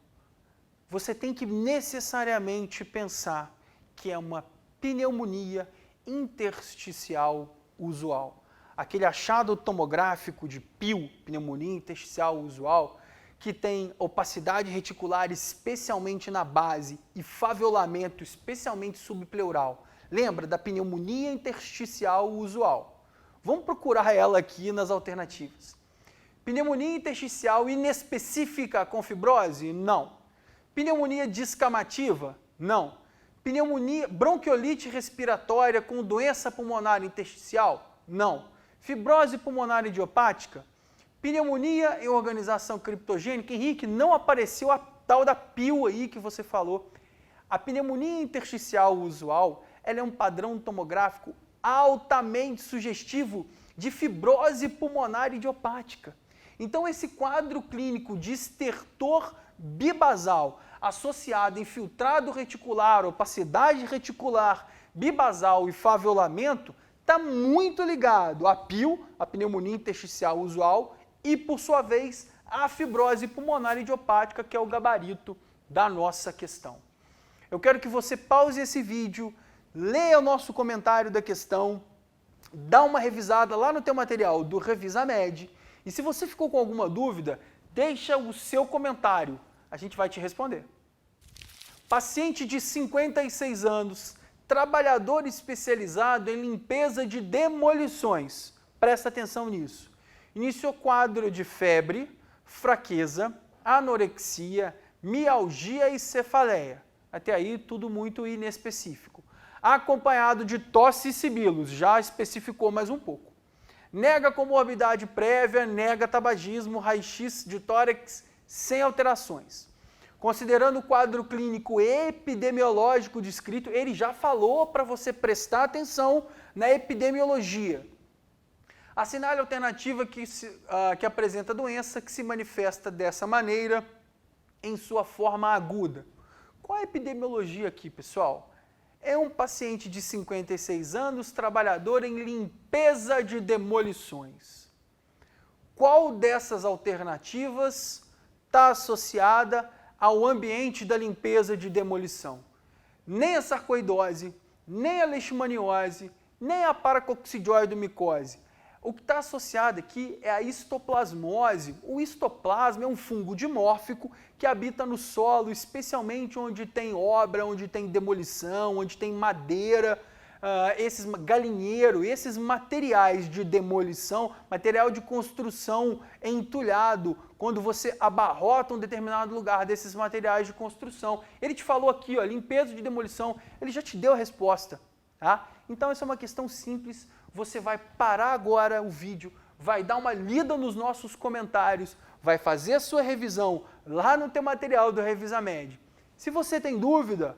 Speaker 1: você tem que necessariamente pensar que é uma pneumonia intersticial usual. Aquele achado tomográfico de PIU, pneumonia intersticial usual, que tem opacidade reticular especialmente na base e faveolamento especialmente subpleural. Lembra da pneumonia intersticial usual? Vamos procurar ela aqui nas alternativas. Pneumonia intersticial inespecífica com fibrose? Não. Pneumonia descamativa? Não. Pneumonia, bronquiolite respiratória com doença pulmonar intersticial? Não. Fibrose pulmonar idiopática? Pneumonia em organização criptogênica? Henrique, não apareceu a tal da PIU aí que você falou. A pneumonia intersticial usual, ela é um padrão tomográfico altamente sugestivo de fibrose pulmonar idiopática. Então esse quadro clínico de estertor bibasal associado a infiltrado reticular, opacidade reticular, bibasal e faveolamento está muito ligado à PIU, a pneumonia intersticial usual, e por sua vez à fibrose pulmonar idiopática, que é o gabarito da nossa questão. Eu quero que você pause esse vídeo, leia o nosso comentário da questão, dá uma revisada lá no teu material do Revisamed, e se você ficou com alguma dúvida, deixa o seu comentário, a gente vai te responder. Paciente de 56 anos, trabalhador especializado em limpeza de demolições, presta atenção nisso. Iniciou quadro de febre, fraqueza, anorexia, mialgia e cefaleia. Até aí tudo muito inespecífico. Acompanhado de tosse e sibilos, já especificou mais um pouco. Nega comorbidade prévia, nega tabagismo, raio-x de tórax sem alterações. Considerando o quadro clínico epidemiológico descrito, ele já falou para você prestar atenção na epidemiologia. Assinale a alternativa que apresenta a doença que se manifesta dessa maneira em sua forma aguda. Qual a epidemiologia aqui, pessoal? É um paciente de 56 anos, trabalhador em limpeza de demolições. Qual dessas alternativas está associada ao ambiente da limpeza de demolição? Nem a sarcoidose, nem a leishmaniose, nem a paracoccidioidomicose. O que está associado aqui é a histoplasmose. O histoplasma é um fungo dimórfico que habita no solo, especialmente onde tem obra, onde tem demolição, onde tem madeira, esses galinheiro, esses materiais de demolição, material de construção entulhado, quando você abarrota um determinado lugar desses materiais de construção. Ele te falou aqui, ó, limpeza de demolição, ele já te deu a resposta. Tá? Então, essa é uma questão simples. Você vai parar agora o vídeo, vai dar uma lida nos nossos comentários, vai fazer a sua revisão lá no teu material do Revisamed. Se você tem dúvida,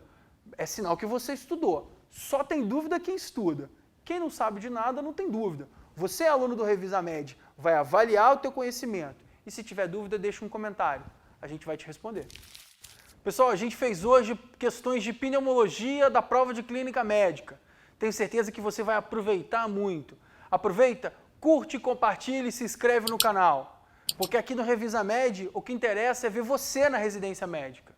Speaker 1: é sinal que você estudou. Só tem dúvida quem estuda. Quem não sabe de nada não tem dúvida. Você, aluno do Revisamed, vai avaliar o teu conhecimento. E se tiver dúvida, deixa um comentário. A gente vai te responder. Pessoal, a gente fez hoje questões de pneumologia da prova de clínica médica. Tenho certeza que você vai aproveitar muito. Aproveita, curte, compartilha e se inscreve no canal. Porque aqui no Revisamed, o que interessa é ver você na residência médica.